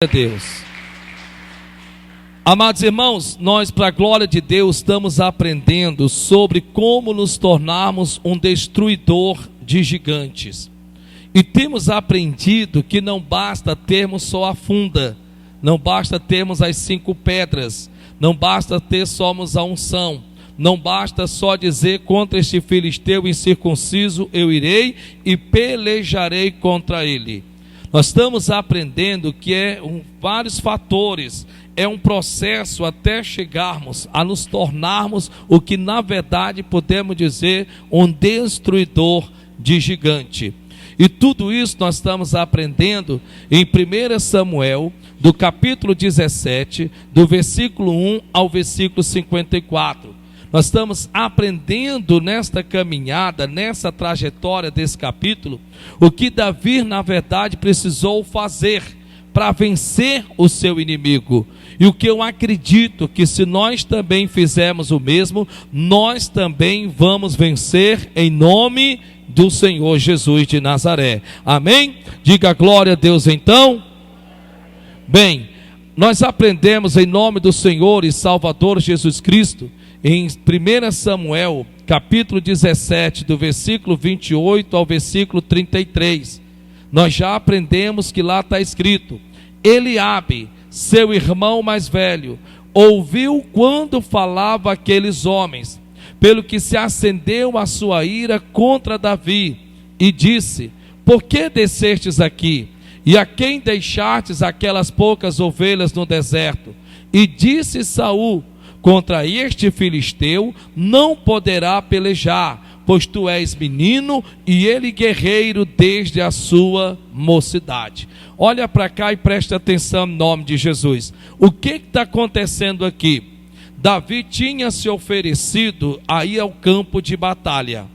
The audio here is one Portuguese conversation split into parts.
a Deus. Amados irmãos, nós, para a glória de Deus, estamos aprendendo sobre como nos tornarmos um destruidor de gigantes. E temos aprendido que não basta termos só a funda, não basta termos as 5 pedras, não basta ter somos a unção, não basta só dizer: contra este filisteu incircunciso eu irei e pelejarei contra ele. Nós estamos aprendendo que vários fatores, é um processo até chegarmos a nos tornarmos o que na verdade podemos dizer um destruidor de gigante. E tudo isso nós estamos aprendendo em 1 Samuel, do capítulo 17, do versículo 1 ao versículo 54. Nós estamos aprendendo nesta caminhada, nessa trajetória desse capítulo, o que Davi na verdade precisou fazer para vencer o seu inimigo. E o que eu acredito que se nós também fizermos o mesmo, nós também vamos vencer em nome do Senhor Jesus de Nazaré. Amém? Diga glória a Deus então. Bem, nós aprendemos em nome do Senhor e Salvador Jesus Cristo, em 1 Samuel, capítulo 17, do versículo 28 ao versículo 33, nós já aprendemos que lá está escrito: Eliabe, seu irmão mais velho, ouviu quando falava aqueles homens, pelo que se acendeu a sua ira contra Davi, e disse: por que descestes aqui? E a quem deixastes aquelas poucas ovelhas no deserto? E disse Saul: contra este filisteu não poderá pelejar, pois tu és menino e ele guerreiro desde a sua mocidade. Olha para cá e preste atenção em nome de Jesus. O que está acontecendo aqui? Davi tinha se oferecido a ir ao campo de batalha.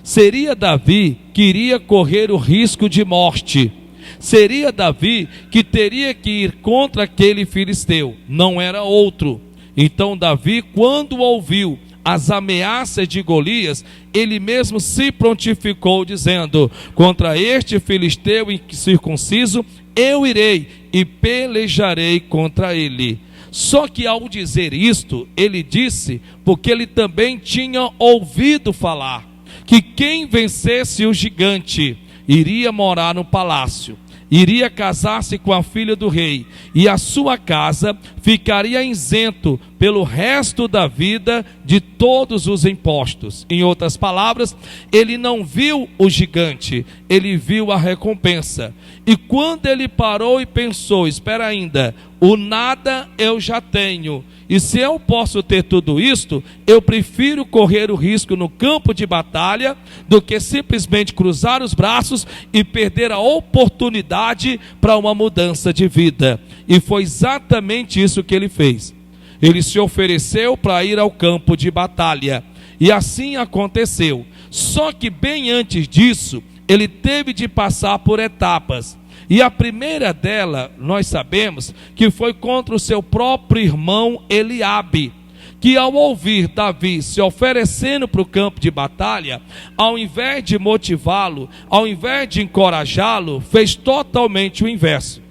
Seria Davi que iria correr o risco de morte. Seria Davi que teria que ir contra aquele filisteu, não era outro. Então Davi, quando ouviu as ameaças de Golias, ele mesmo se prontificou dizendo: contra este filisteu incircunciso eu irei e pelejarei contra ele. Só que ao dizer isto, ele disse, porque ele também tinha ouvido falar, que quem vencesse o gigante iria morar no palácio, iria casar-se com a filha do rei, e a sua casa ficaria isento pelo resto da vida de todos os impostos. Em outras palavras, ele não viu o gigante, ele viu a recompensa. E quando ele parou e pensou: espera ainda, o nada eu já tenho, e se eu posso ter tudo isto, eu prefiro correr o risco no campo de batalha do que simplesmente cruzar os braços e perder a oportunidade para uma mudança de vida. E foi exatamente isso que ele fez. Ele se ofereceu para ir ao campo de batalha, e assim aconteceu. Só que bem antes disso, ele teve de passar por etapas. E a primeira dela, nós sabemos que foi contra o seu próprio irmão Eliabe, que ao ouvir Davi se oferecendo para o campo de batalha, ao invés de motivá-lo, ao invés de encorajá-lo, fez totalmente o inverso.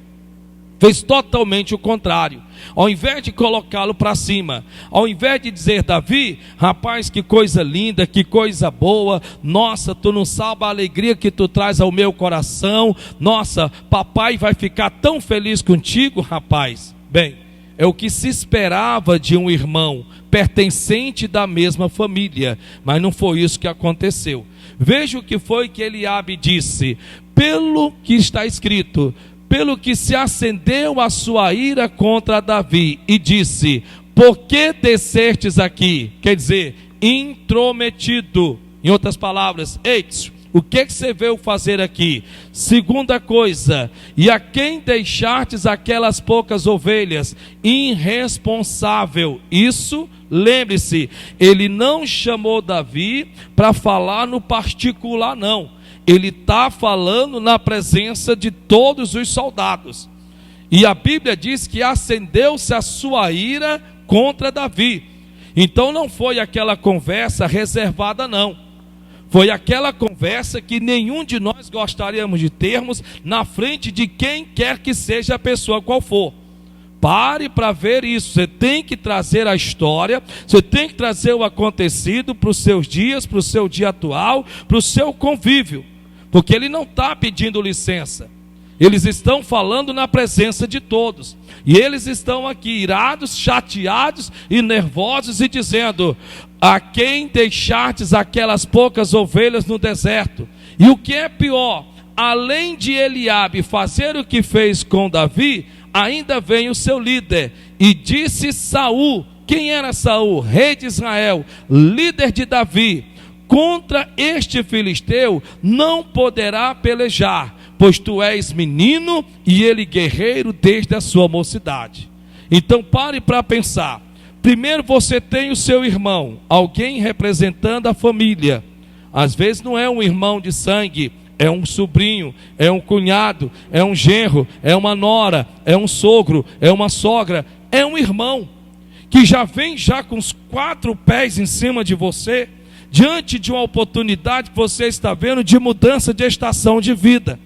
Fez totalmente o contrário. Ao invés de colocá-lo para cima, ao invés de dizer: Davi, rapaz, que coisa linda, que coisa boa, nossa, tu não sabe a alegria que tu traz ao meu coração, nossa, papai vai ficar tão feliz contigo, rapaz. Bem, é o que se esperava de um irmão pertencente da mesma família, mas não foi isso que aconteceu. Veja o que foi que Eliabe disse: pelo que está escrito, pelo que se acendeu a sua ira contra Davi, e disse: por que descestes aqui? Quer dizer, intrometido. Em outras palavras, o que você veio fazer aqui? Segunda coisa: e a quem deixastes aquelas poucas ovelhas? Irresponsável. Isso, lembre-se, ele não chamou Davi para falar no particular, não. Ele está falando na presença de todos os soldados. E a Bíblia diz que acendeu-se a sua ira contra Davi. Então não foi aquela conversa reservada, não. Foi aquela conversa que nenhum de nós gostaríamos de termos na frente de quem quer que seja a pessoa qual for. Pare para ver isso. Você tem que trazer a história, você tem que trazer o acontecido para os seus dias, para o seu dia atual, para o seu convívio. Porque ele não está pedindo licença. Eles estão falando na presença de todos. E eles estão aqui irados, chateados e nervosos e dizendo: a quem deixastes aquelas poucas ovelhas no deserto? E o que é pior, além de Eliabe fazer o que fez com Davi, ainda vem o seu líder. E disse Saul, quem era Saul? Rei de Israel, líder de Davi: contra este filisteu não poderá pelejar, pois tu és menino e ele guerreiro desde a sua mocidade. Então pare para pensar. Primeiro você tem o seu irmão, alguém representando a família. Às vezes não é um irmão de sangue, é um sobrinho, é um cunhado, é um genro, é uma nora, é um sogro, é uma sogra, é um irmão que já vem já com os 4 pés em cima de você, diante de uma oportunidade que você está vendo de mudança de estação de vida.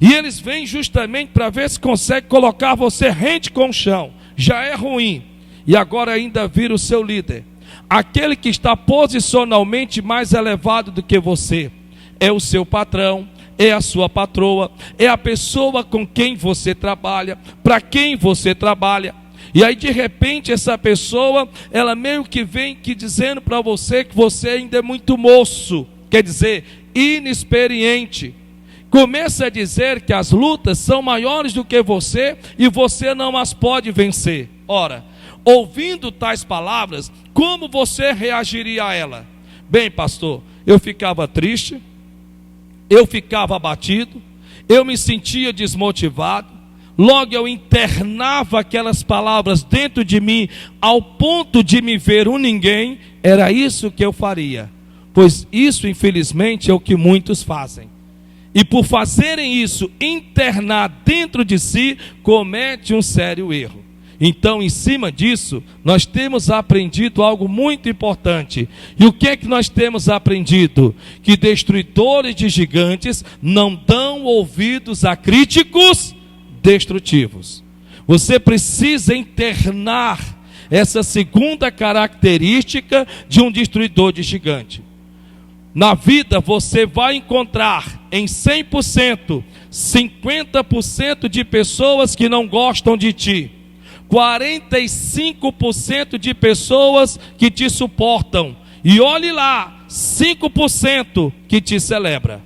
E eles vêm justamente para ver se consegue colocar você rente com o chão. Já é ruim. E agora ainda vira o seu líder, aquele que está posicionalmente mais elevado do que você. É o seu patrão, é a sua patroa, é a pessoa com quem você trabalha, para quem você trabalha. E aí de repente essa pessoa, ela meio que vem que dizendo para você que você ainda é muito moço, quer dizer, inexperiente. Começa a dizer que as lutas são maiores do que você e você não as pode vencer. Ora, ouvindo tais palavras, como você reagiria a ela? Bem, pastor, eu ficava triste, eu ficava abatido, eu me sentia desmotivado, logo eu internava aquelas palavras dentro de mim, ao ponto de me ver um ninguém. Era isso que eu faria, pois isso infelizmente é o que muitos fazem. E por fazerem isso, internar dentro de si, comete um sério erro. Então, em cima disso, nós temos aprendido algo muito importante. E o que é que nós temos aprendido? Que destruidores de gigantes não dão ouvidos a críticos destrutivos. Você precisa internar essa segunda característica de um destruidor de gigante. Na vida você vai encontrar em 100%, 50% de pessoas que não gostam de ti, 45% de pessoas que te suportam, e olhe lá, 5% que te celebra.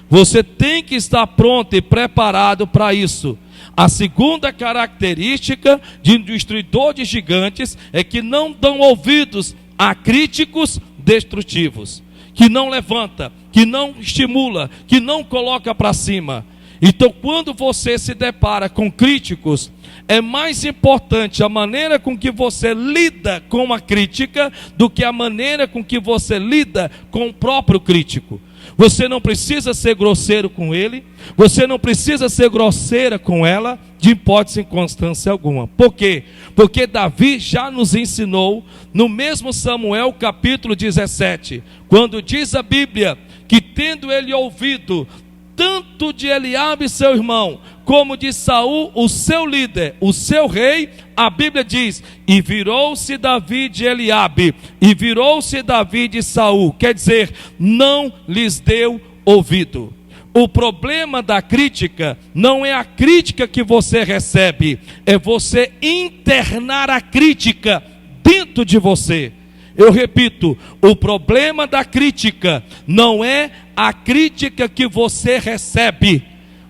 Você tem que estar pronto e preparado para isso. A segunda característica de um destruidor de gigantes é que não dão ouvidos a críticos destrutivos, que não levanta, que não estimula, que não coloca para cima. Então, quando você se depara com críticos, é mais importante a maneira com que você lida com a crítica do que a maneira com que você lida com o próprio crítico. Você não precisa ser grosseiro com ele, você não precisa ser grosseira com ela, de hipótese em constância alguma. Por quê? Porque Davi já nos ensinou, no mesmo Samuel capítulo 17, quando diz a Bíblia que tendo ele ouvido tanto de Eliabe seu irmão, como de Saul o seu líder, o seu rei, a Bíblia diz: e virou-se Davi de Eliabe, e virou-se Davi de Saul, quer dizer, não lhes deu ouvido. O problema da crítica não é a crítica que você recebe, é você internar a crítica dentro de você. Eu repito, o problema da crítica não é a crítica que você recebe.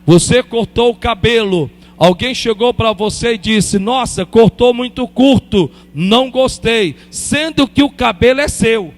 Você cortou o cabelo, alguém chegou para você e disse: nossa, cortou muito curto, não gostei, sendo que o cabelo é seu.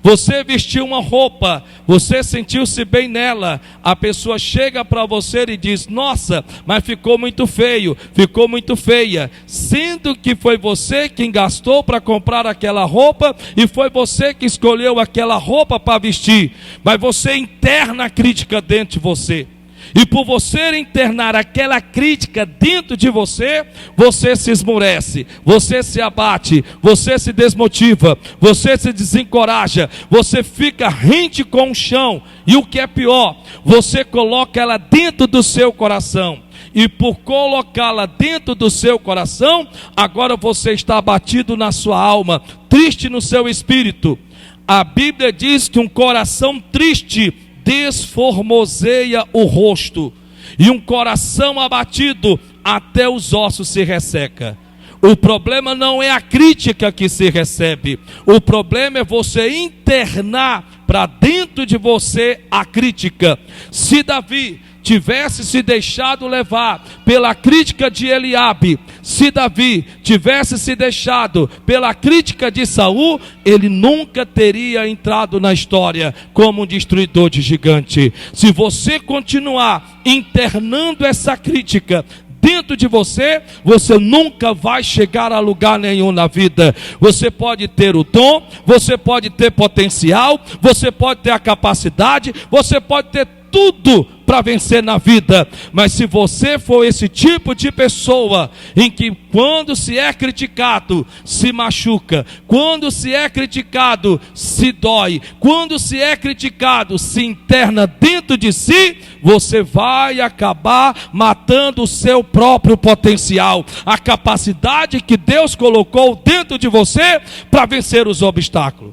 Você vestiu uma roupa, você sentiu-se bem nela, a pessoa chega para você e diz: nossa, mas ficou muito feio, ficou muito feia, sendo que foi você quem gastou para comprar aquela roupa e foi você que escolheu aquela roupa para vestir, mas você interna a crítica dentro de você. E por você internar aquela crítica dentro de você, você se esmorece, você se abate, você se desmotiva, você se desencoraja, você fica rente com o chão. E o que é pior, você coloca ela dentro do seu coração. E por colocá-la dentro do seu coração, agora você está abatido na sua alma, triste no seu espírito. A Bíblia diz que um coração triste desformoseia o rosto, e um coração abatido até os ossos se resseca. O problema não é a crítica que se recebe, o problema é você internar para dentro de você a crítica. Se Davi tivesse se deixado levar pela crítica de Eliabe, se Davi tivesse se deixado pela crítica de Saul, ele nunca teria entrado na história como um destruidor de gigante. Se você continuar internando essa crítica dentro de você, você nunca vai chegar a lugar nenhum na vida. Você pode ter o dom, você pode ter potencial, você pode ter a capacidade, você pode ter tudo para vencer na vida, mas se você for esse tipo de pessoa em que quando se é criticado se machuca, quando se é criticado se dói, quando se é criticado se interna dentro de si, você vai acabar matando o seu próprio potencial, a capacidade que Deus colocou dentro de você para vencer os obstáculos.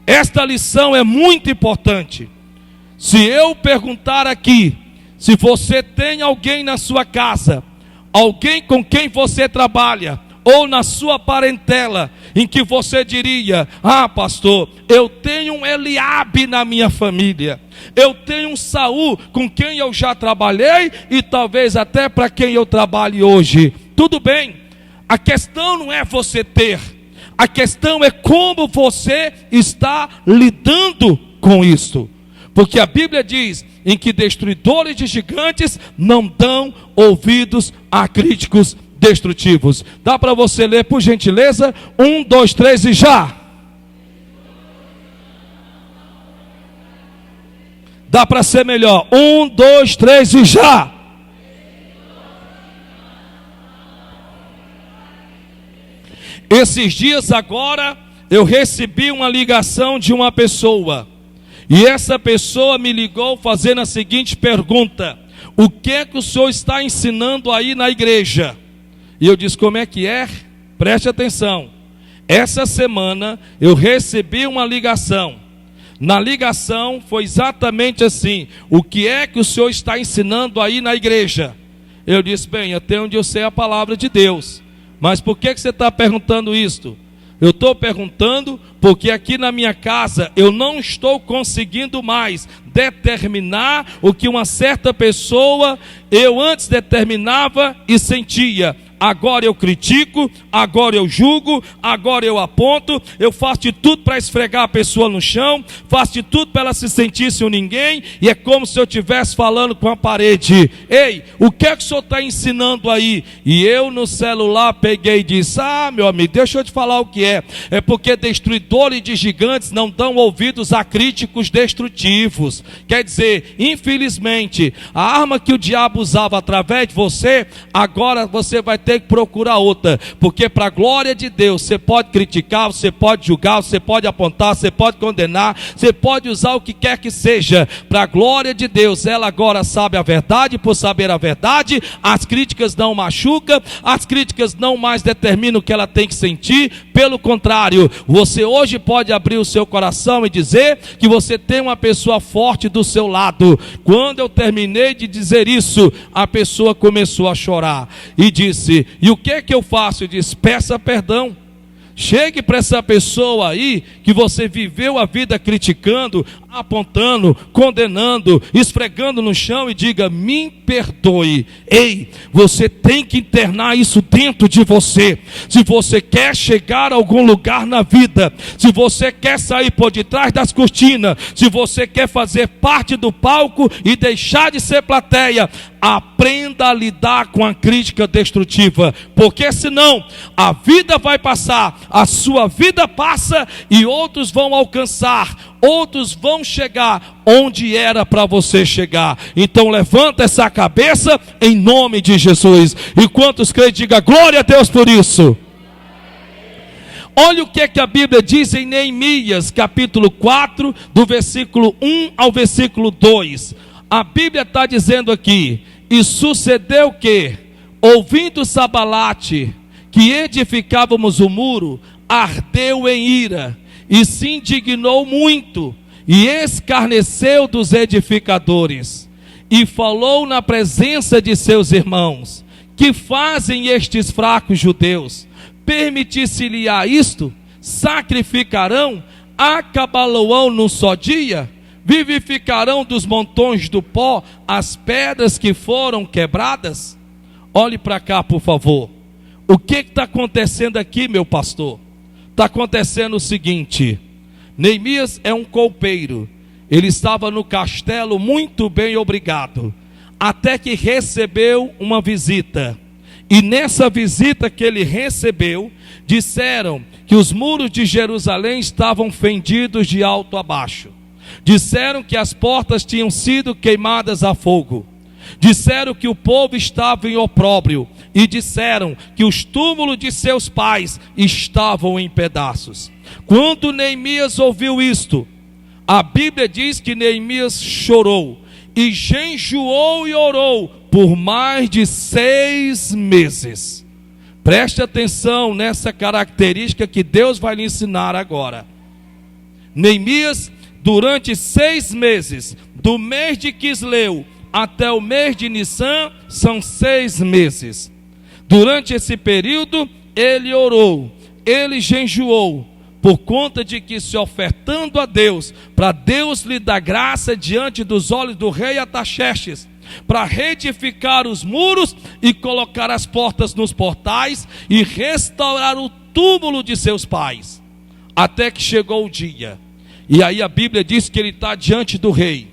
Esta lição é muito importante. Se eu perguntar aqui, se você tem alguém na sua casa, alguém com quem você trabalha, ou na sua parentela, em que você diria: ah, pastor, eu tenho um Eliabe na minha família, eu tenho um Saul com quem eu já trabalhei, e talvez até para quem eu trabalhe hoje. Tudo bem, a questão não é você ter, a questão é como você está lidando com isso. Porque a Bíblia diz em que destruidores de gigantes não dão ouvidos a críticos destrutivos. Dá para você ler, por gentileza? 1, 2, 3 e já. Dá para ser melhor. 1, 2, 3 e já. Esses dias agora eu recebi uma ligação de uma pessoa. E essa pessoa me ligou fazendo a seguinte pergunta: o que é que o senhor está ensinando aí na igreja? E eu disse: como é que é? Preste atenção. Essa semana eu recebi uma ligação. Na ligação foi exatamente assim: o que é que o senhor está ensinando aí na igreja? Eu disse: bem, até onde eu sei a palavra de Deus. Mas por que você está perguntando isto? Eu estou perguntando porque aqui na minha casa eu não estou conseguindo mais determinar o que uma certa pessoa eu antes determinava e sentia. Agora eu critico, agora eu julgo, agora eu aponto, eu faço de tudo para esfregar a pessoa no chão, faço de tudo para ela se sentisse um ninguém, e é como se eu estivesse falando com a parede. Ei, o que é que o senhor está ensinando aí? E eu no celular peguei e disse: ah, meu amigo, deixa eu te falar o que é. É porque destruidores de gigantes não dão ouvidos a críticos destrutivos. Quer dizer, infelizmente, a arma que o diabo usava através de você, agora você vai ter que procurar outra, porque para a glória de Deus, você pode criticar, você pode julgar, você pode apontar, você pode condenar, você pode usar o que quer que seja, para a glória de Deus. Ela agora sabe a verdade, por saber a verdade, as críticas não machucam, as críticas não mais determinam o que ela tem que sentir, pelo contrário, você hoje pode abrir o seu coração e dizer que você tem uma pessoa forte do seu lado. Quando eu terminei de dizer isso, a pessoa começou a chorar e disse: e o que é que eu faço? Eu disse: peça perdão. Chegue para essa pessoa aí que você viveu a vida criticando, apontando, condenando, esfregando no chão, e diga: me perdoe. Ei, você tem que internar isso dentro de você. Se você quer chegar a algum lugar na vida, se você quer sair por detrás das cortinas, se você quer fazer parte do palco e deixar de ser plateia, aprenda a lidar com a crítica destrutiva, porque senão a vida vai passar, a sua vida passa e outros vão alcançar outros vão chegar onde era para você chegar. Então levanta essa cabeça em nome de Jesus. E quantos creem, diga glória a Deus por isso. Olha o que é que a Bíblia diz em Neemias, capítulo 4, do versículo 1 ao versículo 2. A Bíblia está dizendo aqui: e sucedeu que, ouvindo Sabalate, que edificávamos o muro, ardeu em ira, e se indignou muito, e escarneceu dos edificadores, e falou na presença de seus irmãos: que fazem estes fracos judeus? Permitir-se-lhe-á isto? Sacrificarão? Acabá-lo-ão num só dia? Vivificarão dos montões do pó as pedras que foram quebradas? Olhe para cá, por favor. O que está acontecendo aqui, meu pastor? Está acontecendo o seguinte: Neemias é um copeiro. Ele estava no castelo muito bem, obrigado, até que recebeu uma visita. E nessa visita que ele recebeu, disseram que os muros de Jerusalém estavam fendidos de alto a baixo. Disseram que as portas tinham sido queimadas a fogo. Disseram que o povo estava em opróbrio. E disseram que os túmulos de seus pais estavam em pedaços. Quando Neemias ouviu isto, a Bíblia diz que Neemias chorou e jejuou e orou por mais de 6 meses. Preste atenção nessa característica que Deus vai lhe ensinar agora. Neemias, durante 6 meses, do mês de Quisleu até o mês de Nissan, são 6 meses. Durante esse período, ele orou, ele jejuou, por conta de que, se ofertando a Deus, para Deus lhe dar graça diante dos olhos do rei Artaxerxes, para reedificar os muros e colocar as portas nos portais e restaurar o túmulo de seus pais. Até que chegou o dia, e aí a Bíblia diz que ele está diante do rei.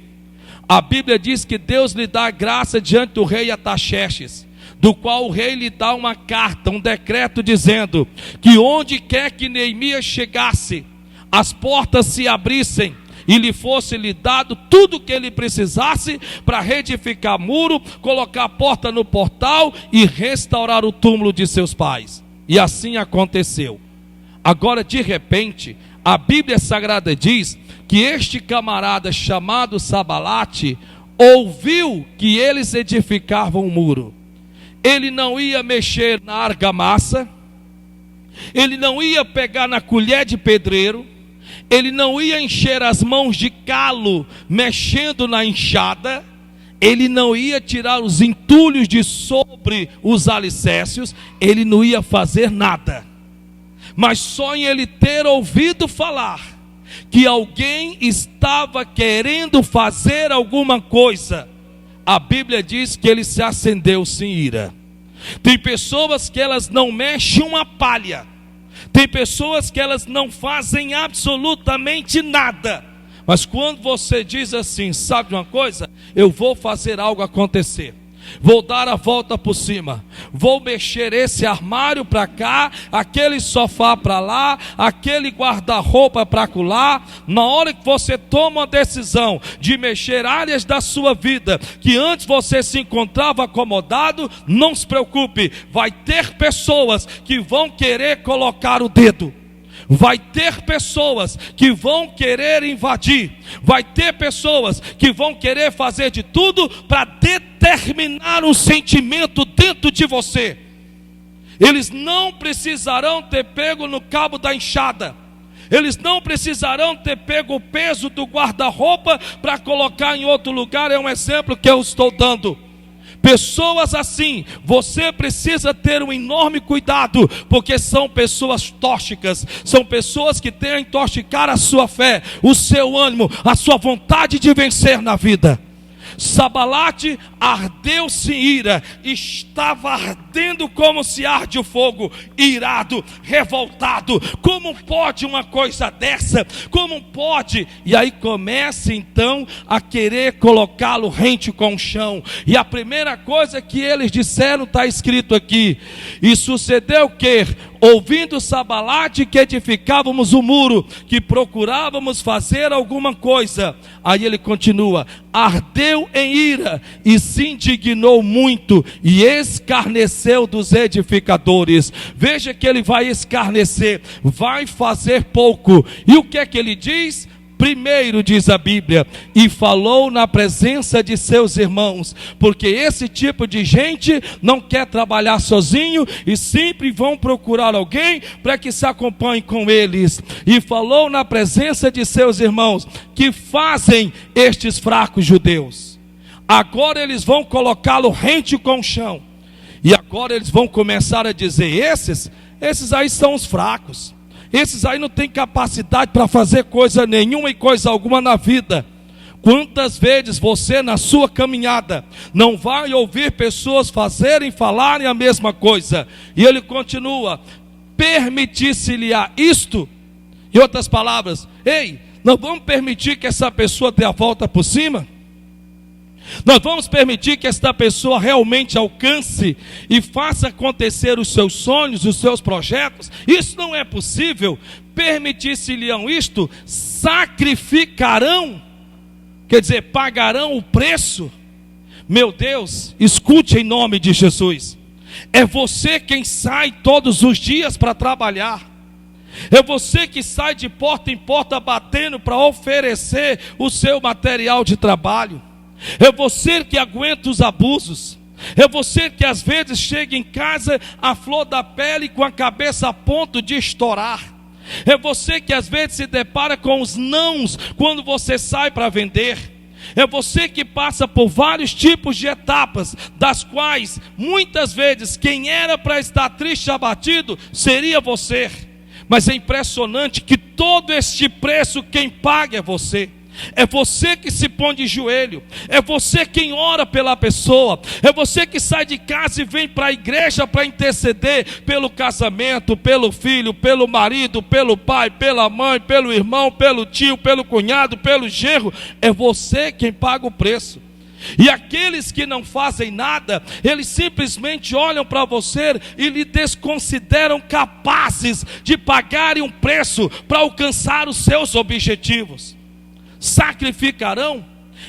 A Bíblia diz que Deus lhe dá graça diante do rei Artaxerxes, do qual o rei lhe dá uma carta, um decreto dizendo que onde quer que Neemias chegasse, as portas se abrissem e lhe fosse lhe dado tudo o que ele precisasse para reedificar muro, colocar a porta no portal e restaurar o túmulo de seus pais. E assim aconteceu. Agora, de repente, a Bíblia Sagrada diz que este camarada chamado Sabalate ouviu que eles edificavam o muro. Ele não ia mexer na argamassa, ele não ia pegar na colher de pedreiro, ele não ia encher as mãos de calo mexendo na enxada, ele não ia tirar os entulhos de sobre os alicerces, ele não ia fazer nada. Mas só em ele ter ouvido falar que alguém estava querendo fazer alguma coisa, a Bíblia diz que ele se acendeu-se em ira. Tem pessoas que elas não mexem uma palha, tem pessoas que elas não fazem absolutamente nada, mas quando você diz assim: sabe uma coisa, eu vou fazer algo acontecer, vou dar a volta por cima, vou mexer esse armário para cá, aquele sofá para lá, aquele guarda-roupa para acolá. Na hora que você toma uma decisão de mexer áreas da sua vida que antes você se encontrava acomodado, não se preocupe, vai ter pessoas que vão querer colocar o dedo. Vai ter pessoas que vão querer invadir, vai ter pessoas que vão querer fazer de tudo para determinar um sentimento dentro de você. Eles não precisarão ter pego no cabo da enxada, eles não precisarão ter pego o peso do guarda-roupa para colocar em outro lugar. É um exemplo que eu estou dando. Pessoas assim, você precisa ter um enorme cuidado, porque são pessoas tóxicas, são pessoas que querem intoxicar a sua fé, o seu ânimo, a sua vontade de vencer na vida. Sabalate ardeu-se em ira, estava ardendo como se arde o fogo, irado, revoltado. Como pode uma coisa dessa? Como pode? E aí começa então a querer colocá-lo rente com o chão. E a primeira coisa que eles disseram está escrito aqui: e sucedeu que, ouvindo Sambalate que edificávamos o muro, que procurávamos fazer alguma coisa. Aí ele continua: ardeu em ira e se indignou muito e escarneceu dos edificadores. Veja que ele vai escarnecer, vai fazer pouco. E o que é que ele diz? Primeiro, diz a Bíblia, e falou na presença de seus irmãos, porque esse tipo de gente não quer trabalhar sozinho e sempre vão procurar alguém para que se acompanhe com eles. E falou na presença de seus irmãos, que fazem estes fracos judeus. Agora eles vão colocá-lo rente com o chão. E agora eles vão começar a dizer: esses aí são os fracos. Esses aí não têm capacidade para fazer coisa nenhuma e coisa alguma na vida. Quantas vezes você na sua caminhada não vai ouvir pessoas falarem a mesma coisa? E ele continua: permitir-se-lhe-á isto? Em outras palavras, ei, não vamos permitir que essa pessoa dê a volta por cima? Nós vamos permitir que esta pessoa realmente alcance e faça acontecer os seus sonhos, os seus projetos? Isso não é possível. Permitir-se-lhe-ão isto? Sacrificarão, quer dizer, pagarão o preço? Meu Deus, escute em nome de Jesus. É você quem sai todos os dias para trabalhar. É você que sai de porta em porta batendo para oferecer o seu material de trabalho. É você que aguenta os abusos. É você que às vezes chega em casa à flor da pele, com a cabeça a ponto de estourar. É você que às vezes se depara com os nãos quando você sai para vender. É você que passa por vários tipos de etapas, das quais muitas vezes quem era para estar triste e abatido seria você. Mas é impressionante que todo este preço quem paga é você. É você que se põe de joelho, é você quem ora pela pessoa, é você que sai de casa e vem para a igreja para interceder pelo casamento, pelo filho, pelo marido, pelo pai, pela mãe, pelo irmão, pelo tio, pelo cunhado, pelo genro. É você quem paga o preço. E aqueles que não fazem nada, eles simplesmente olham para você e lhe desconsideram capazes de pagarem um preço para alcançar os seus objetivos. Sacrificarão?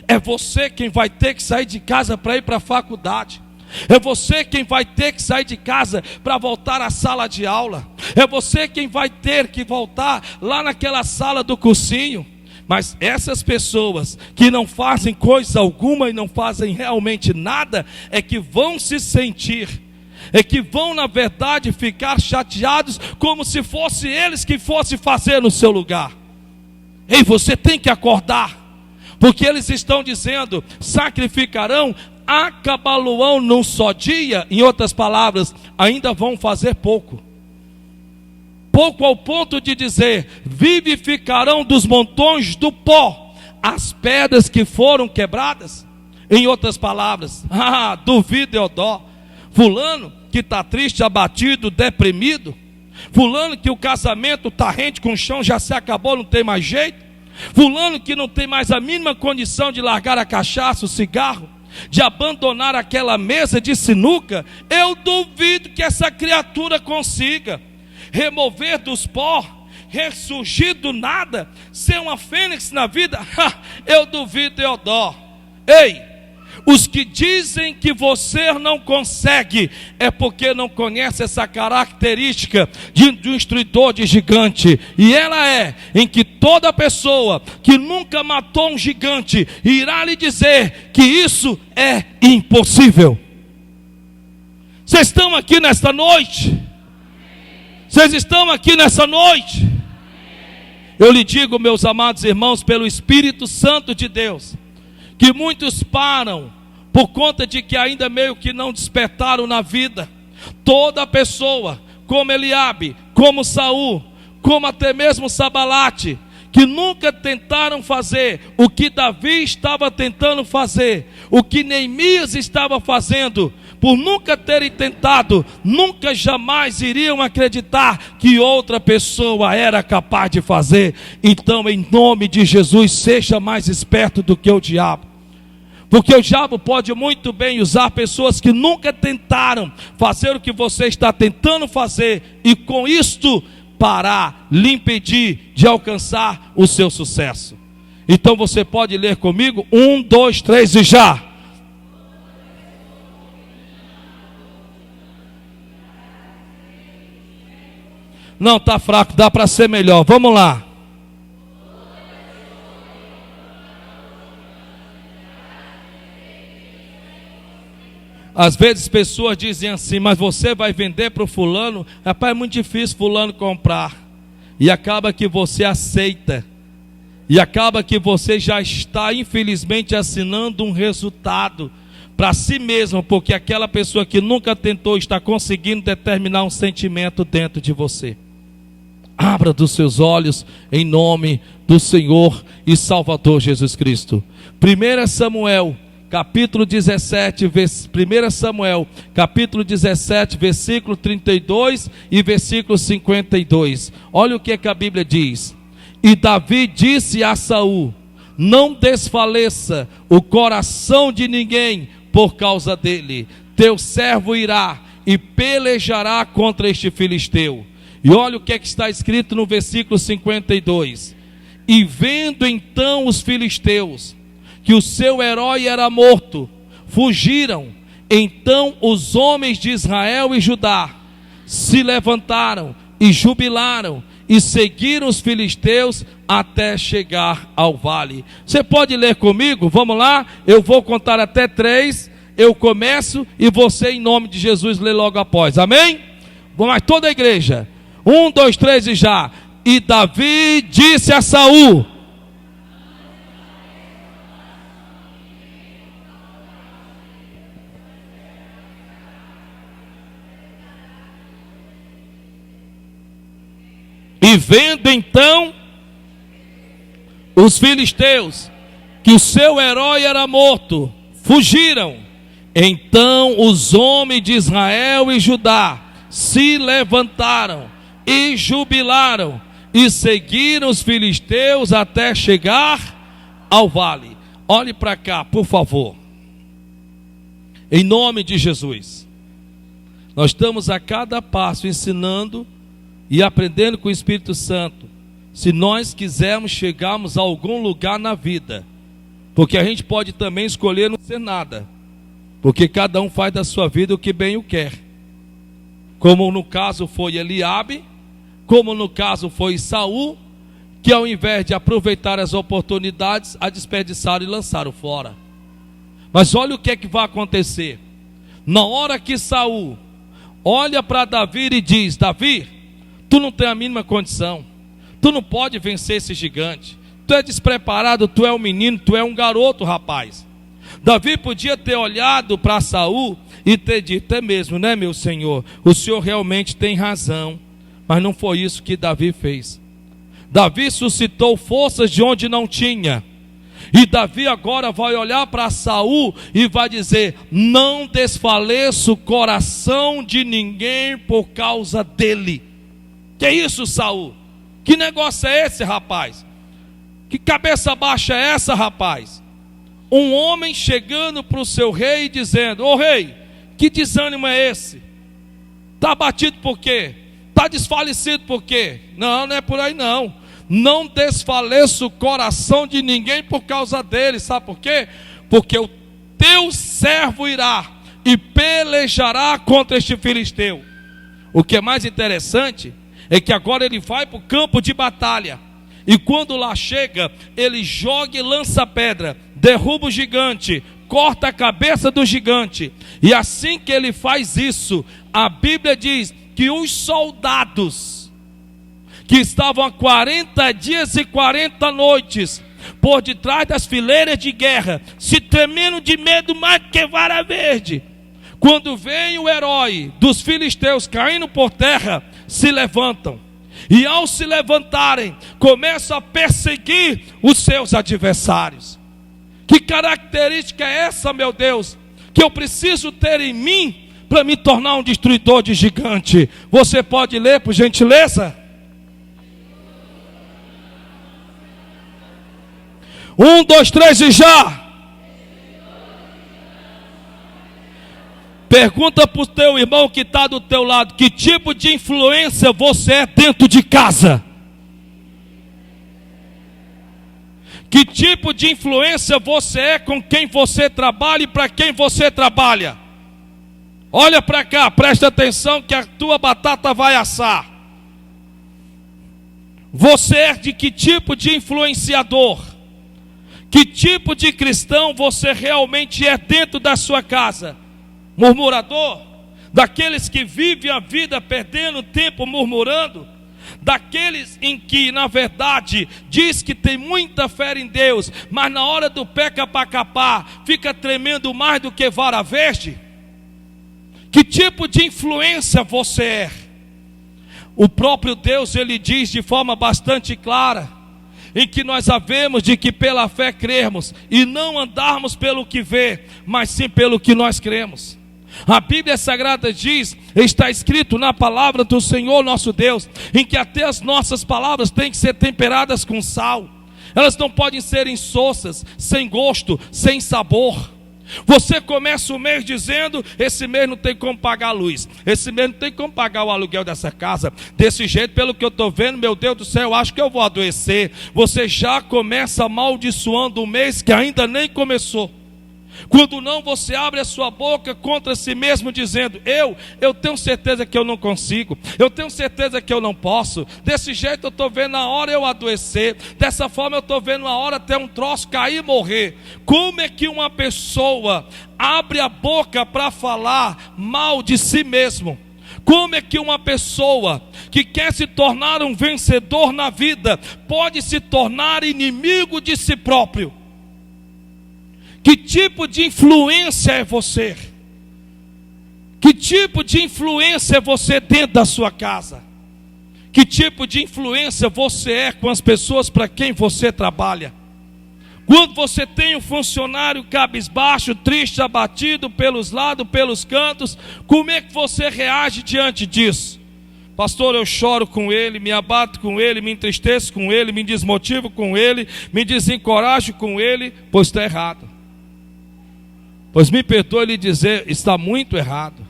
É você quem vai ter que sair de casa para ir para a faculdade. É você quem vai ter que sair de casa para voltar à sala de aula. É você quem vai ter que voltar lá naquela sala do cursinho. Mas essas pessoas que não fazem coisa alguma e não fazem realmente nada, é que vão se sentir, é que vão na verdade ficar chateados, como se fosse eles que fossem fazer no seu lugar. Ei, você tem que acordar, porque eles estão dizendo: sacrificarão, acabá-lo-ão num só dia. Em outras palavras, ainda vão fazer pouco. Pouco ao ponto de dizer: vivificarão dos montões do pó as pedras que foram quebradas. Em outras palavras, duvido eu dó. Fulano que está triste, abatido, deprimido. Fulano que o casamento está rente com o chão, já se acabou, não tem mais jeito. Fulano que não tem mais a mínima condição de largar a cachaça, o cigarro, de abandonar aquela mesa de sinuca. Eu duvido que essa criatura consiga remover dos pó, ressurgir do nada, ser uma fênix na vida. Eu duvido, eu dó. Ei, os que dizem que você não consegue, é porque não conhece essa característica de um instruidor de gigante. E ela é em que toda pessoa que nunca matou um gigante irá lhe dizer que isso é impossível. Vocês estão aqui nesta noite? Vocês estão aqui nessa noite? Eu lhe digo, meus amados irmãos, pelo Espírito Santo de Deus, que muitos param por conta de que ainda meio que não despertaram na vida. Toda pessoa, como Eliabe, como Saul, como até mesmo Sambalate, que nunca tentaram fazer o que Davi estava tentando fazer, o que Neemias estava fazendo, por nunca terem tentado, nunca jamais iriam acreditar que outra pessoa era capaz de fazer. Então, em nome de Jesus, seja mais esperto do que o diabo. Porque o diabo pode muito bem usar pessoas que nunca tentaram fazer o que você está tentando fazer, e com isto parar, lhe impedir de alcançar o seu sucesso. Então você pode ler comigo? 1, 2, 3 e já. Não, está fraco, dá para ser melhor. Vamos lá. Às vezes pessoas dizem assim: mas você vai vender para o fulano? Rapaz, é muito difícil fulano comprar. E acaba que você aceita. E acaba que você já está, infelizmente, assinando um resultado para si mesmo, porque aquela pessoa que nunca tentou está conseguindo determinar um sentimento dentro de você. Abra dos seus olhos em nome do Senhor e Salvador Jesus Cristo. 1 Samuel, capítulo 17, 1 Samuel, capítulo 17, versículo 32 e versículo 52. Olha o que a Bíblia diz. E Davi disse a Saul: não desfaleça o coração de ninguém por causa dele. Teu servo irá e pelejará contra este filisteu. E olha o que está escrito no versículo 52. E vendo então os filisteus que o seu herói era morto, fugiram. Então os homens de Israel e Judá se levantaram e jubilaram e seguiram os filisteus até chegar ao vale. Você pode ler comigo? Vamos lá, eu vou contar até 3, eu começo e você, em nome de Jesus, lê logo após, amém? Vamos lá, toda a igreja, 1, 2, 3 e já. E Davi disse a Saul: e vendo então os filisteus que o seu herói era morto, fugiram. Então os homens de Israel e Judá se levantaram e jubilaram e seguiram os filisteus até chegar ao vale. Olhe para cá, por favor. Em nome de Jesus. Nós estamos a cada passo ensinando e aprendendo com o Espírito Santo. Se nós quisermos chegarmos a algum lugar na vida, porque a gente pode também escolher não ser nada, porque cada um faz da sua vida o que bem o quer, como no caso foi Eliabe, como no caso foi Saul, que ao invés de aproveitar as oportunidades, a desperdiçaram e lançaram fora. Mas olha o que é que vai acontecer. Na hora que Saul olha para Davi e diz: Davi, tu não tem a mínima condição, tu não pode vencer esse gigante, tu é despreparado, tu é um menino, tu é um garoto, rapaz. Davi podia ter olhado para Saul e ter dito: é mesmo, né, meu senhor, o senhor realmente tem razão. Mas não foi isso que Davi fez. Davi suscitou forças de onde não tinha. E Davi agora vai olhar para Saul e vai dizer: não desfaleça o coração de ninguém por causa dele. Que isso, Saul? Que negócio é esse, rapaz? Que cabeça baixa é essa, rapaz? Um homem chegando para o seu rei e dizendo: ô rei, que desânimo é esse? Está abatido por quê? Está desfalecido por quê? Não, não é por aí não. Não desfaleça o coração de ninguém por causa dele. Sabe por quê? Porque o teu servo irá e pelejará contra este filisteu. O que é mais interessante é que agora ele vai para o campo de batalha. E quando lá chega, ele joga e lança pedra, derruba o gigante, corta a cabeça do gigante. E assim que ele faz isso, a Bíblia diz que os soldados que estavam há 40 dias e 40 noites por detrás das fileiras de guerra, se tremendo de medo mais que vara verde, quando vem o herói dos filisteus caindo por terra, se levantam. E ao se levantarem, começam a perseguir os seus adversários. Que característica é essa, meu Deus, que eu preciso ter em mim para me tornar um destruidor de gigante? Você pode ler, por gentileza? 1, 2, 3 e já. Pergunta para o teu irmão que está do teu lado: que tipo de influência você é dentro de casa? Que tipo de influência você é com quem você trabalha e para quem você trabalha? Olha para cá, presta atenção que a tua batata vai assar. Você é de que tipo de influenciador? Que tipo de cristão você realmente é dentro da sua casa? Murmurador? Daqueles que vivem a vida perdendo tempo murmurando? Daqueles em que, na verdade, diz que tem muita fé em Deus, mas na hora do peca para capar, fica tremendo mais do que vara verde? Que tipo de influência você é? O próprio Deus, ele diz de forma bastante clara, em que nós havemos de que pela fé crermos, e não andarmos pelo que vê, mas sim pelo que nós cremos. A Bíblia Sagrada diz, está escrito na palavra do Senhor nosso Deus, em que até as nossas palavras têm que ser temperadas com sal. Elas não podem ser insossas, sem gosto, sem sabor. Você começa o mês dizendo: esse mês não tem como pagar a luz, esse mês não tem como pagar o aluguel dessa casa, desse jeito, pelo que eu estou vendo, meu Deus do céu, eu acho que eu vou adoecer. Você já começa amaldiçoando o mês que ainda nem começou. Quando não, você abre a sua boca contra si mesmo dizendo: eu tenho certeza que eu não consigo, eu tenho certeza que eu não posso, desse jeito eu estou vendo a hora eu adoecer, dessa forma eu estou vendo a hora até um troço cair e morrer. Como é que uma pessoa abre a boca para falar mal de si mesmo? Como é que uma pessoa que quer se tornar um vencedor na vida pode se tornar inimigo de si próprio? Que tipo de influência é você? Que tipo de influência é você dentro da sua casa? Que tipo de influência você é com as pessoas para quem você trabalha? Quando você tem um funcionário cabisbaixo, triste, abatido pelos lados, pelos cantos, como é que você reage diante disso? Pastor, eu choro com ele, me abato com ele, me entristeço com ele, me desmotivo com ele, me desencorajo com ele. Pois está errado. Pois me perdoe lhe dizer, está muito errado.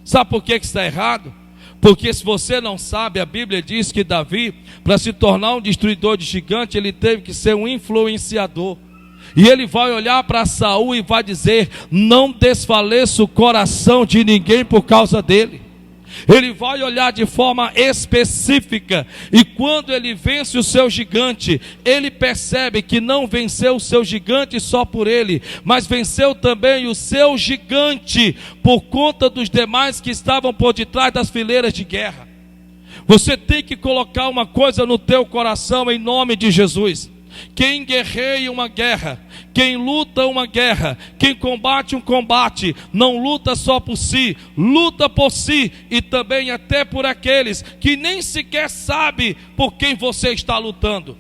Sabe por que está errado? Porque se você não sabe, a Bíblia diz que Davi, para se tornar um destruidor de gigante, ele teve que ser um influenciador. E ele vai olhar para Saul e vai dizer: não desfaleça o coração de ninguém por causa dele. Ele vai olhar de forma específica, e quando ele vence o seu gigante, ele percebe que não venceu o seu gigante só por ele, mas venceu também o seu gigante por conta dos demais que estavam por detrás das fileiras de guerra. Você tem que colocar uma coisa no teu coração em nome de Jesus: quem guerreia uma guerra, quem luta uma guerra, quem combate um combate, não luta só por si, luta por si e também até por aqueles que nem sequer sabem por quem você está lutando.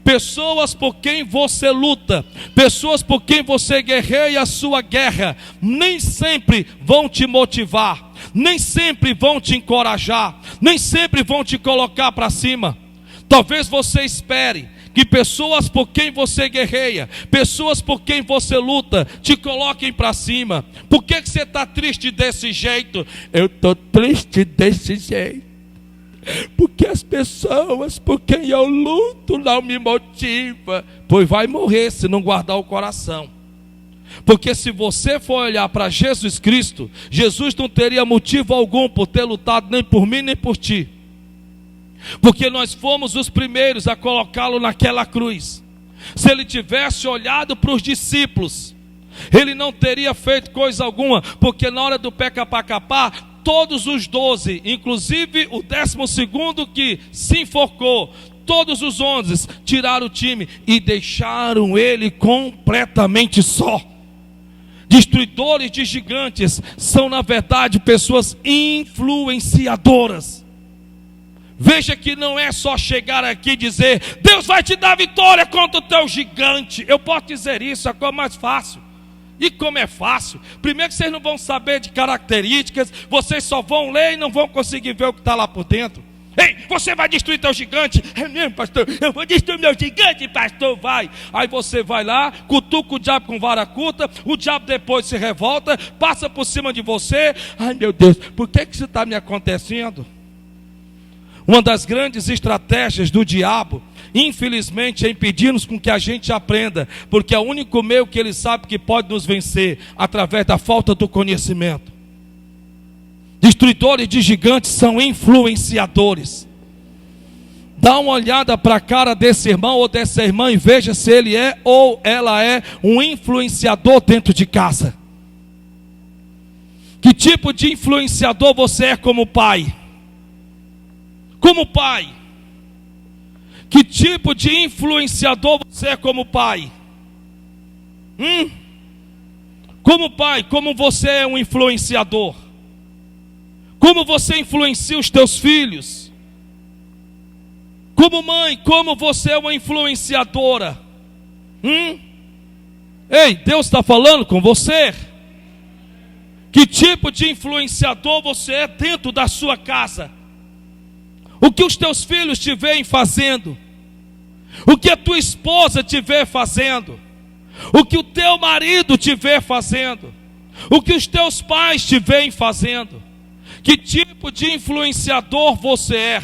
Pessoas por quem você luta, pessoas por quem você guerreia a sua guerra, nem sempre vão te motivar, nem sempre vão te encorajar, nem sempre vão te colocar para cima. Talvez você espere que pessoas por quem você guerreia, pessoas por quem você luta, te coloquem para cima. Por que você está triste desse jeito? Eu estou triste desse jeito porque as pessoas por quem eu luto não me motivam. Pois vai morrer se não guardar o coração. Porque se você for olhar para Jesus Cristo, Jesus não teria motivo algum por ter lutado nem por mim nem por ti. Porque nós fomos os primeiros a colocá-lo naquela cruz. Se ele tivesse olhado para os discípulos, ele não teria feito coisa alguma. Porque na hora do peca para capar, todos os 12, inclusive o 12º que se enforcou, todos os 11 tiraram o time e deixaram ele completamente só. Destruidores de gigantes são na verdade pessoas influenciadoras. Veja que não é só chegar aqui e dizer: Deus vai te dar vitória contra o teu gigante. Eu posso dizer isso, é a coisa mais fácil. E como é fácil? Primeiro que vocês não vão saber de características, vocês só vão ler e não vão conseguir ver o que está lá por dentro. Ei, você vai destruir teu gigante? É mesmo, pastor? Eu vou destruir meu gigante, pastor, vai. Aí você vai lá, cutuca o diabo com vara curta, o diabo depois se revolta, passa por cima de você. Ai meu Deus, por que isso está me acontecendo? Uma das grandes estratégias do diabo, infelizmente, é impedir-nos com que a gente aprenda, porque é o único meio que ele sabe que pode nos vencer, através da falta do conhecimento. Destruidores de gigantes são influenciadores. Dá uma olhada para a cara desse irmão ou dessa irmã e veja se ele é ou ela é um influenciador dentro de casa. Que tipo de influenciador você é como pai? Como pai? Que tipo de influenciador você é como pai? Como pai, como você é um influenciador? Como você influencia os teus filhos? Como mãe, como você é uma influenciadora? Ei, Deus está falando com você? Que tipo de influenciador você é dentro da sua casa? O que os teus filhos te veem fazendo? O que a tua esposa te vê fazendo? O que o teu marido te vê fazendo? O que os teus pais te veem fazendo? Que tipo de influenciador você é?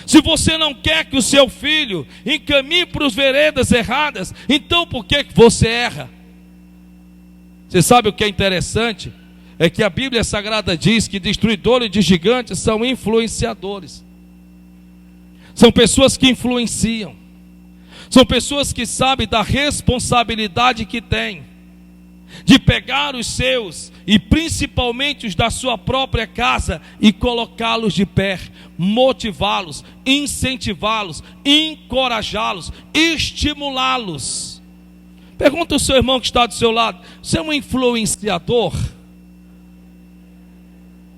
Se você não quer que o seu filho encaminhe para as veredas erradas, então por que você erra? Você sabe o que é interessante? É que a Bíblia Sagrada diz que destruidores de gigantes são influenciadores. São pessoas que influenciam. São pessoas que sabem da responsabilidade que têm de pegar os seus, e principalmente os da sua própria casa, e colocá-los de pé, motivá-los, incentivá-los, encorajá-los, estimulá-los. Pergunta ao seu irmão que está do seu lado: você é um influenciador?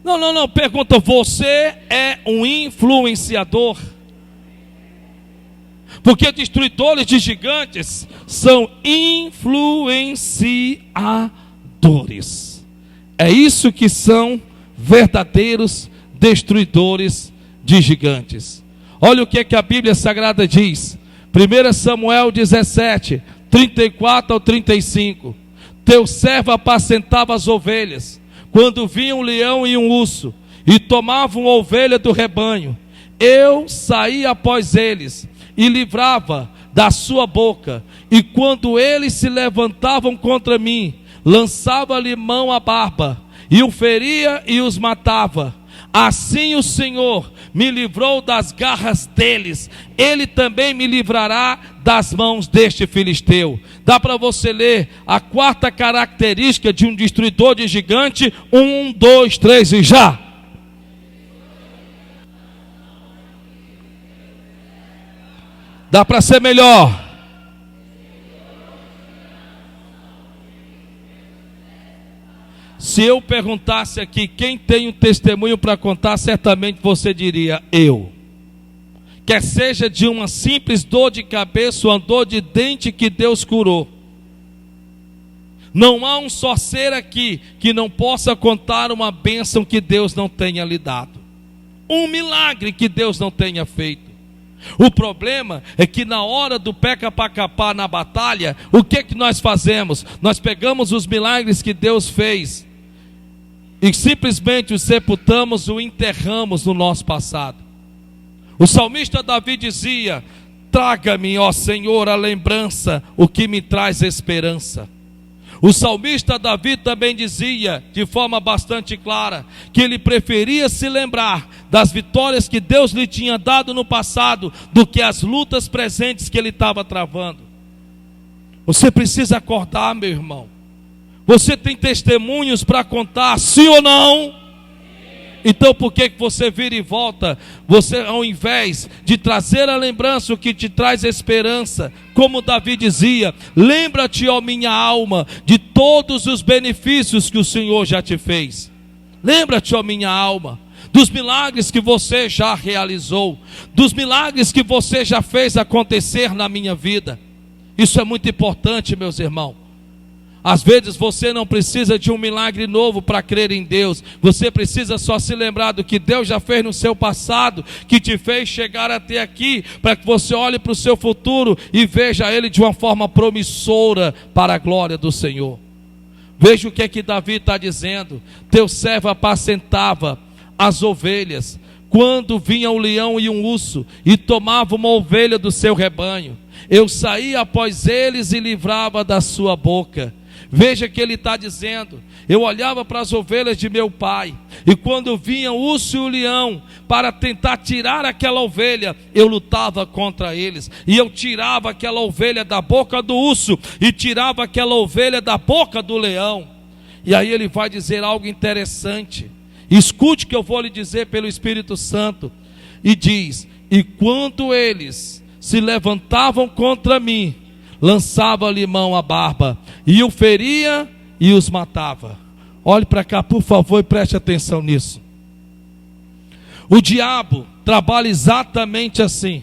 Não, pergunta: você é um influenciador? Porque destruidores de gigantes são influenciadores. É isso que são verdadeiros destruidores de gigantes. Olha o que é que a Bíblia Sagrada diz. 1 Samuel 17, 34 ao 35. Teu servo apacentava as ovelhas, quando vinha um leão e um urso, e tomavam uma ovelha do rebanho. Eu saía após eles, e livrava da sua boca, e quando eles se levantavam contra mim, lançava-lhe mão à barba, e o feria e os matava. Assim o Senhor me livrou das garras deles, Ele também me livrará das mãos deste filisteu. Dá para você ler a quarta característica de um destruidor de gigante? 1, 2, 3 e já! Dá para ser melhor. Se eu perguntasse aqui quem tem um testemunho para contar, certamente você diria: eu. Quer seja de uma simples dor de cabeça ou uma dor de dente que Deus curou. Não há um só ser aqui que não possa contar uma bênção que Deus não tenha lhe dado, um milagre que Deus não tenha feito. O problema é que na hora do peca para capar na batalha, o que nós fazemos? Nós pegamos os milagres que Deus fez e simplesmente os sepultamos, o enterramos no nosso passado. O salmista Davi dizia: traga-me, ó Senhor, a lembrança, o que me traz esperança. O salmista Davi também dizia, de forma bastante clara, que ele preferia se lembrar das vitórias que Deus lhe tinha dado no passado, do que as lutas presentes que ele estava travando. Você precisa acordar, meu irmão. Você tem testemunhos para contar, sim ou não? Então por que você vira e volta? Você, ao invés de trazer a lembrança o que te traz esperança, como Davi dizia: lembra-te, ó minha alma, de todos os benefícios que o Senhor já te fez. Lembra-te, ó minha alma, dos milagres que você já realizou, dos milagres que você já fez acontecer na minha vida. Isso é muito importante, meus irmãos. Às vezes você não precisa de um milagre novo para crer em Deus. Você precisa só se lembrar do que Deus já fez no seu passado, que te fez chegar até aqui, para que você olhe para o seu futuro e veja ele de uma forma promissora para a glória do Senhor. Veja o que é que Davi está dizendo. Teu servo apacentava as ovelhas, quando vinha um leão e um urso, e tomava uma ovelha do seu rebanho. Eu saía após eles e livrava da sua boca. Veja que ele está dizendo: eu olhava para as ovelhas de meu pai, e quando vinha o urso e o leão para tentar tirar aquela ovelha, eu lutava contra eles, e eu tirava aquela ovelha da boca do urso, e tirava aquela ovelha da boca do leão. E aí ele vai dizer algo interessante. Escute o que eu vou lhe dizer pelo Espírito Santo. E diz: e quando eles se levantavam contra mim, lançava-lhe mão à barba, e o feria e os matava. Olhe para cá, por favor, e preste atenção nisso. O diabo trabalha exatamente assim,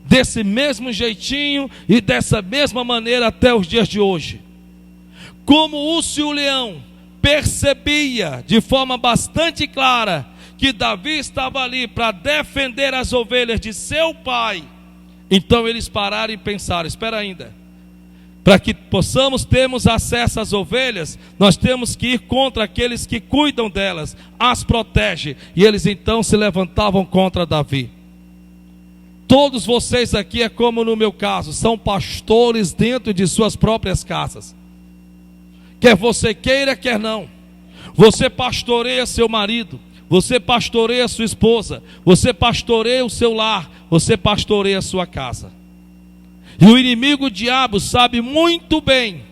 desse mesmo jeitinho e dessa mesma maneira até os dias de hoje. Como o urso e o leão percebia de forma bastante clara que Davi estava ali para defender as ovelhas de seu pai, então eles pararam e pensaram: espera ainda, para que possamos termos acesso às ovelhas, nós temos que ir contra aqueles que cuidam delas, as protege. E eles então se levantavam contra Davi. Todos vocês aqui, é como no meu caso, são pastores dentro de suas próprias casas. Quer você queira, quer não, você pastoreia seu marido, você pastoreia sua esposa, você pastoreia o seu lar, você pastoreia a sua casa. E o inimigo, o diabo, sabe muito bem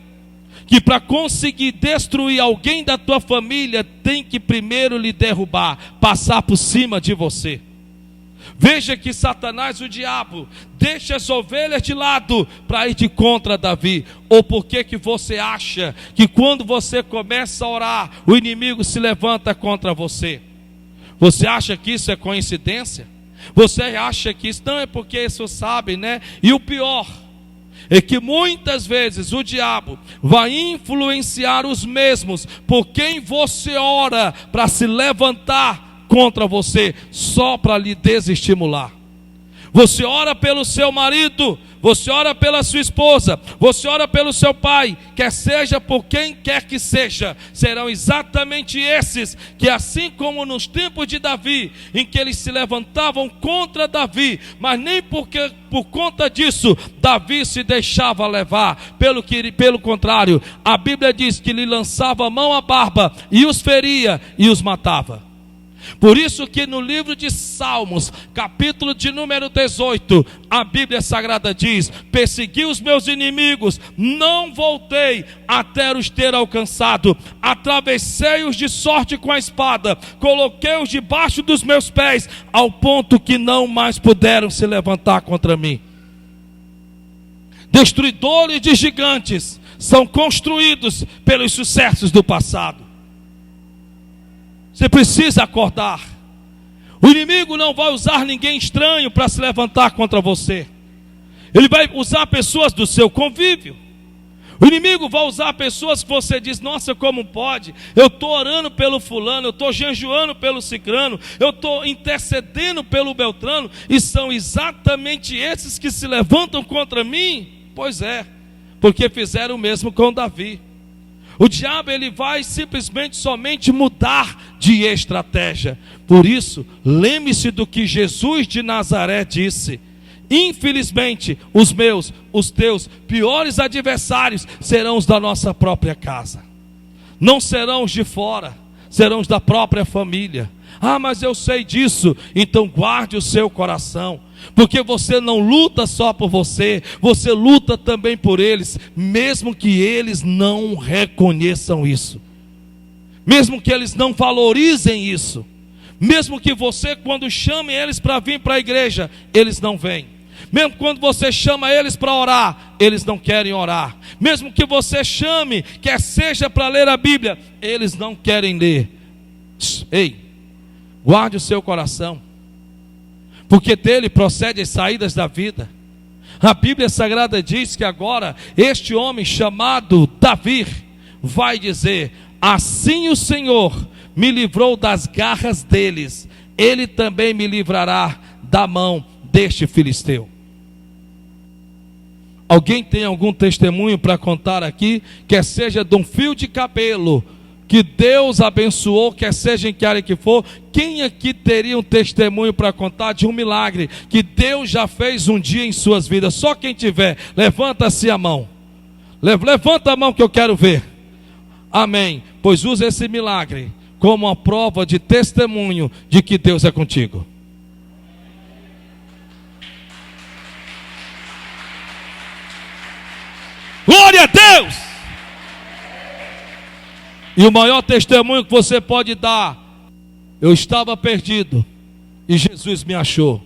que para conseguir destruir alguém da tua família, tem que primeiro lhe derrubar, passar por cima de você. Veja que Satanás, o diabo, deixa as ovelhas de lado para ir de contra Davi. Ou por que você acha que quando você começa a orar, o inimigo se levanta contra você? Você acha que isso é coincidência? Você acha que isso não é porque isso sabe, né? E o pior é que muitas vezes o diabo vai influenciar os mesmos por quem você ora para se levantar contra você, só para lhe desestimular. Você ora pelo seu marido, você ora pela sua esposa, você ora pelo seu pai, quer seja por quem quer que seja, serão exatamente esses que, assim como nos tempos de Davi, em que eles se levantavam contra Davi, mas nem por conta disso Davi se deixava levar, pelo contrário, a Bíblia diz que lhe lançava a mão à barba e os feria e os matava. Por isso que no livro de Salmos, capítulo de número 18, a Bíblia Sagrada diz: persegui os meus inimigos, não voltei até os ter alcançado, atravessei-os de sorte com a espada, coloquei-os debaixo dos meus pés, ao ponto que não mais puderam se levantar contra mim. Destruidores de gigantes são construídos pelos sucessos do passado. Você precisa acordar. O inimigo não vai usar ninguém estranho para se levantar contra você. Ele vai usar pessoas do seu convívio. O inimigo vai usar pessoas que você diz: nossa, como pode? Eu estou orando pelo fulano, eu estou jejuando pelo cicrano, eu estou intercedendo pelo beltrano, e são exatamente esses que se levantam contra mim. Pois é, porque fizeram o mesmo com Davi. O diabo, ele vai simplesmente somente mudar de estratégia. Por isso, lembre-se do que Jesus de Nazaré disse: infelizmente, os teus piores adversários serão os da nossa própria casa. Não serão os de fora, serão os da própria família. Ah, mas eu sei disso. Então guarde o seu coração, porque você não luta só por você, você luta também por eles, mesmo que eles não reconheçam isso, mesmo que eles não valorizem isso, mesmo que você, quando chame eles para vir para a igreja, eles não vêm, mesmo quando você chama eles para orar, eles não querem orar, mesmo que você chame, quer seja para ler a Bíblia, eles não querem ler. Ei, guarde o seu coração, porque dele procede as saídas da vida. A Bíblia Sagrada diz que agora este homem chamado Davi vai dizer: assim o Senhor me livrou das garras deles, Ele também me livrará da mão deste filisteu. Alguém tem algum testemunho para contar aqui? Quer seja de um fio de cabelo que Deus abençoou, quer seja em que área que for. Quem aqui teria um testemunho para contar de um milagre que Deus já fez um dia em suas vidas? Só quem tiver, levanta-se a mão. Levanta a mão que eu quero ver. Amém. Pois usa esse milagre como uma prova de testemunho de que Deus é contigo. Glória a Deus! E o maior testemunho que você pode dar: eu estava perdido e Jesus me achou.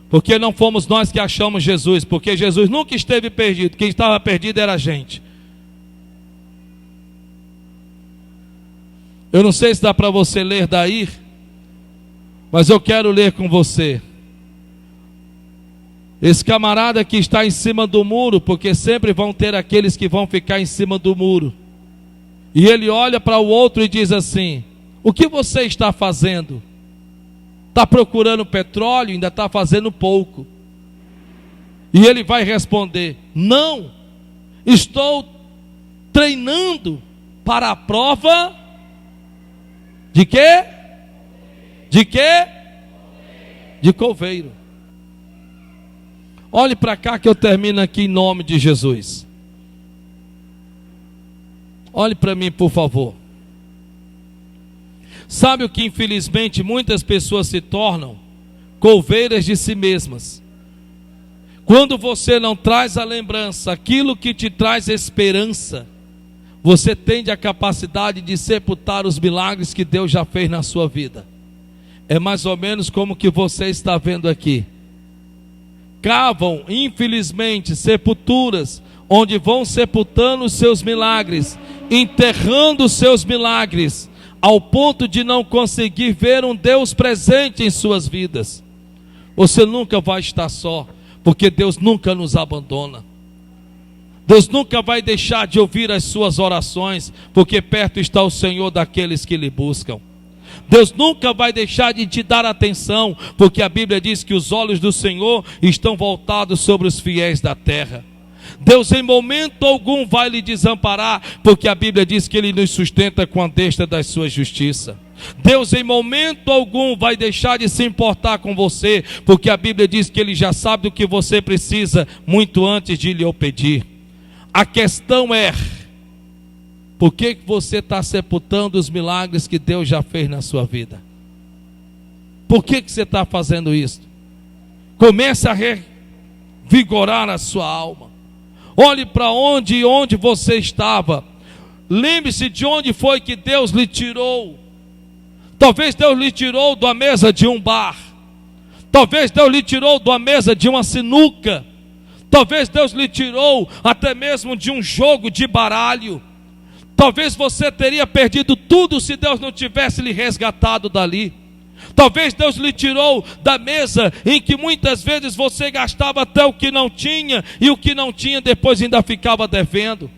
Porque não fomos nós que achamos Jesus, porque Jesus nunca esteve perdido. Quem estava perdido era a gente. Eu não sei se dá para você ler daí, mas eu quero ler com você. Esse camarada que está em cima do muro, porque sempre vão ter aqueles que vão ficar em cima do muro. E ele olha para o outro e diz assim: o que você está fazendo? Está procurando petróleo? Ainda está fazendo pouco. E ele vai responder: não, estou treinando para a prova de quê? De quê? De coveiro. Olhe para cá que eu termino aqui em nome de Jesus. Olhe para mim, por favor. Sabe o que infelizmente muitas pessoas se tornam? Coveiras de si mesmas. Quando você não traz à lembrança aquilo que te traz esperança, você tende a capacidade de sepultar os milagres que Deus já fez na sua vida. É mais ou menos como que você está vendo aqui. Cavam, infelizmente, sepulturas, onde vão sepultando os seus milagres, enterrando os seus milagres, ao ponto de não conseguir ver um Deus presente em suas vidas. Você nunca vai estar só, porque Deus nunca nos abandona. Deus nunca vai deixar de ouvir as suas orações, porque perto está o Senhor daqueles que lhe buscam. Deus nunca vai deixar de te dar atenção, porque a Bíblia diz que os olhos do Senhor estão voltados sobre os fiéis da terra. Deus em momento algum vai lhe desamparar, porque a Bíblia diz que Ele nos sustenta com a destra da sua justiça. Deus em momento algum vai deixar de se importar com você, porque a Bíblia diz que Ele já sabe do que você precisa, muito antes de lhe o pedir. A questão é: por que você está sepultando os milagres que Deus já fez na sua vida? Por que você está fazendo isso? Comece a revigorar a sua alma. Olhe para onde e onde você estava. Lembre-se de onde foi que Deus lhe tirou. Talvez Deus lhe tirou da mesa de um bar. Talvez Deus lhe tirou da mesa de uma sinuca. Talvez Deus lhe tirou até mesmo de um jogo de baralho. Talvez você teria perdido tudo se Deus não tivesse lhe resgatado dali. Talvez Deus lhe tirou da mesa em que muitas vezes você gastava até o que não tinha, e o que não tinha depois ainda ficava devendo.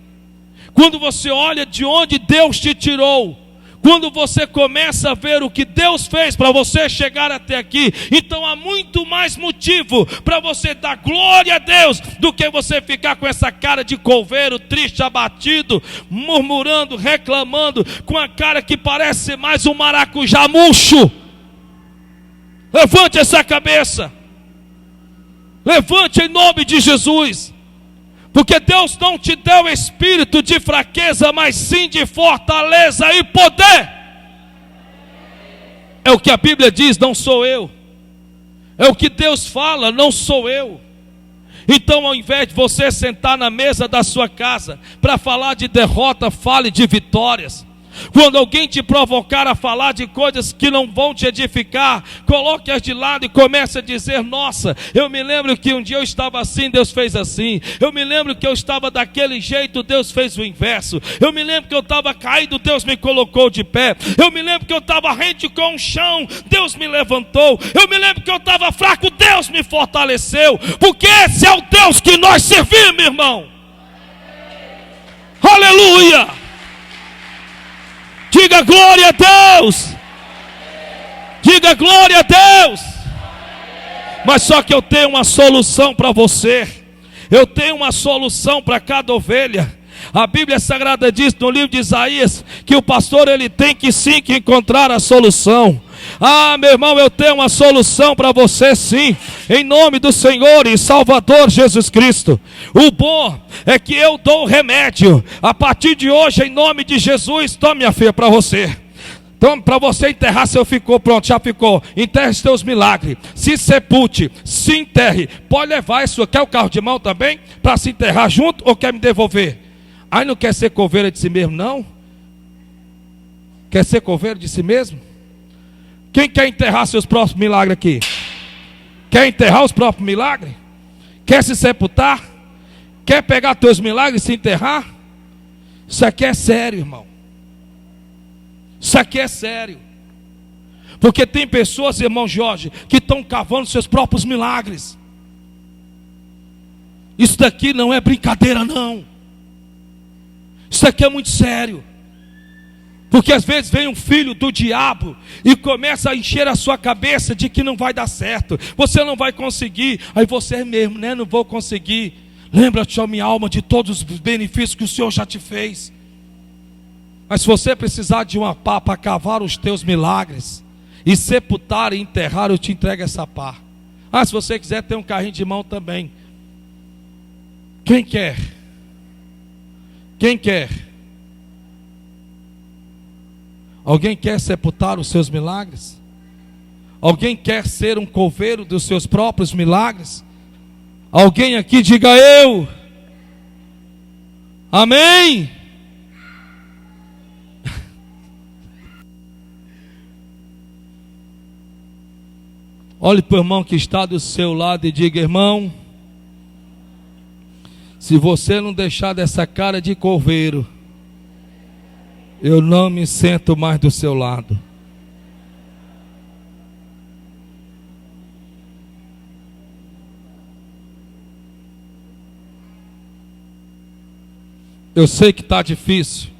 Quando você olha de onde Deus te tirou, quando você começa a ver o que Deus fez para você chegar até aqui, então há muito mais motivo para você dar glória a Deus, do que você ficar com essa cara de coveiro, triste, abatido, murmurando, reclamando, com a cara que parece mais um maracujá murcho. Levante essa cabeça, levante em nome de Jesus, porque Deus não te deu espírito de fraqueza, mas sim de fortaleza e poder. É o que a Bíblia diz, não sou eu. É o que Deus fala, não sou eu. Então, ao invés de você sentar na mesa da sua casa para falar de derrota, fale de vitórias. Quando alguém te provocar a falar de coisas que não vão te edificar, coloque-as de lado e comece a dizer: nossa, eu me lembro que um dia eu estava assim, Deus fez assim. Eu me lembro que eu estava daquele jeito, Deus fez o inverso. Eu me lembro que eu estava caído, Deus me colocou de pé. Eu me lembro que eu estava rente com o chão, Deus me levantou. Eu me lembro que eu estava fraco, Deus me me fortaleceu, porque esse é o Deus que nós servimos, irmão. Aleluia! Diga glória a Deus! Diga glória a Deus! Mas só que eu tenho uma solução para você. Eu tenho uma solução para cada ovelha. A Bíblia Sagrada diz no livro de Isaías que o pastor ele tem que sim que encontrar a solução. Ah, meu irmão, eu tenho uma solução para você sim, em nome do Senhor e Salvador Jesus Cristo. O bom é que eu dou o remédio. A partir de hoje, em nome de Jesus, tome minha filha para você. Então, para você enterrar, se eu ficou pronto, já ficou. Enterre os teus milagres. Se sepulte, se enterre. Pode levar isso. Quer o carro de mão também? Para se enterrar junto ou quer me devolver? Aí não quer ser coveira de si mesmo, não? Quer ser coveira de si mesmo? Quem quer enterrar seus próprios milagres aqui? Quer enterrar os próprios milagres? Quer se sepultar? Quer pegar teus milagres e se enterrar? Isso aqui é sério, irmão. Isso aqui é sério. Porque tem pessoas, irmão Jorge, que estão cavando seus próprios milagres. Isso daqui não é brincadeira, não. Isso aqui é muito sério. Porque às vezes vem um filho do diabo e começa a encher a sua cabeça de que não vai dar certo, você não vai conseguir. Aí você é mesmo, né? Não vou conseguir. Lembra-te, ó minha alma, de todos os benefícios que o Senhor já te fez. Mas se você precisar de uma pá para cavar os teus milagres e sepultar e enterrar, eu te entrego essa pá. Ah, se você quiser ter um carrinho de mão também. Quem quer? Quem quer? Alguém quer sepultar os seus milagres? Alguém quer ser um coveiro dos seus próprios milagres? Alguém aqui diga eu. Amém? Olhe para o irmão que está do seu lado e diga: irmão, se você não deixar dessa cara de coveiro, eu não me sento mais do seu lado. Eu sei que está difícil,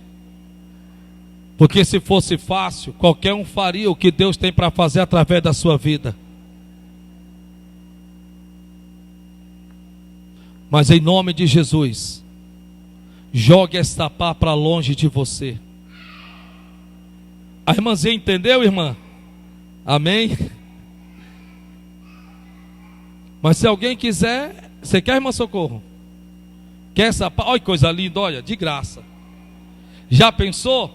porque se fosse fácil, qualquer um faria o que Deus tem para fazer através da sua vida. Mas em nome de Jesus, jogue esta pá para longe de você. A irmãzinha entendeu, irmã? Amém? Mas se alguém quiser, você quer, irmã Socorro? Quer essa pá? Olha que coisa linda, olha, de graça. Já pensou?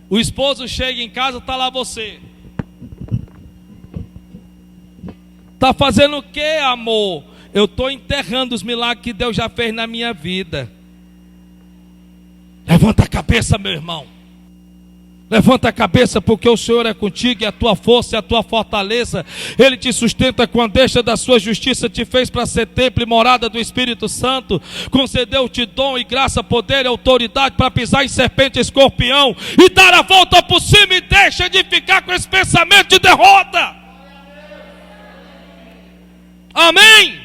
O esposo chega em casa, está lá você. Está fazendo o que, amor? Eu estou enterrando os milagres que Deus já fez na minha vida. Levanta a cabeça, meu irmão. Levanta a cabeça, porque o Senhor é contigo, e a tua força e a tua fortaleza. Ele te sustenta com a deixa da sua justiça, te fez para ser templo e morada do Espírito Santo. Concedeu-te dom e graça, poder e autoridade para pisar em serpente e escorpião e dar a volta por cima, e deixa de ficar com esse pensamento de derrota. Amém?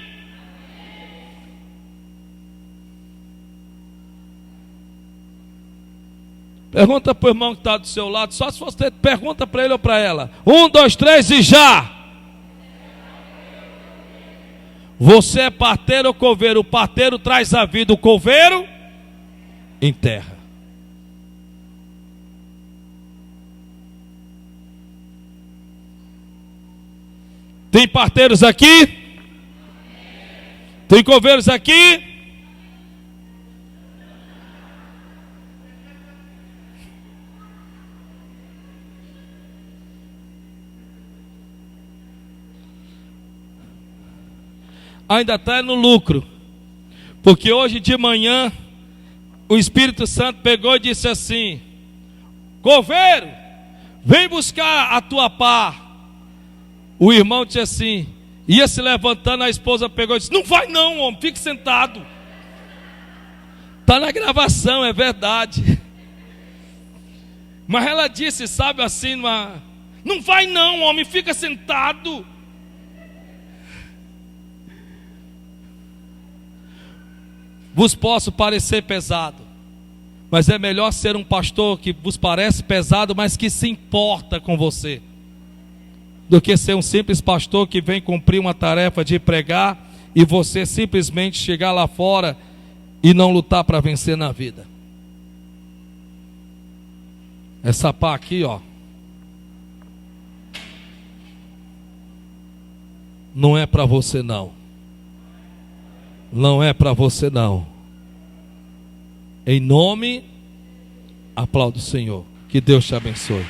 Pergunta para o irmão que está do seu lado, só se você pergunta para ele ou para ela. 1, 2, 3 e já. Você é parteiro ou coveiro? O parteiro traz a vida, o coveiro enterra. Tem parteiros aqui? Tem coveiros aqui? Ainda está no lucro, porque hoje de manhã o Espírito Santo pegou e disse assim: coveiro, vem buscar a tua pá. O irmão disse assim, ia se levantando, a esposa pegou e disse: não vai não, homem, fique sentado. Está na gravação, é verdade. Mas ela disse, sabe assim, não vai não, homem, fica sentado. vos posso parecer pesado, mas é melhor ser um pastor que vos parece pesado, mas que se importa com você, do que ser um simples pastor que vem cumprir uma tarefa de pregar e você simplesmente chegar lá fora e não lutar para vencer na vida. Essa pá aqui, ó, não é para você não. Não é para você não. Em nome, aplaudo o Senhor. Que Deus te abençoe.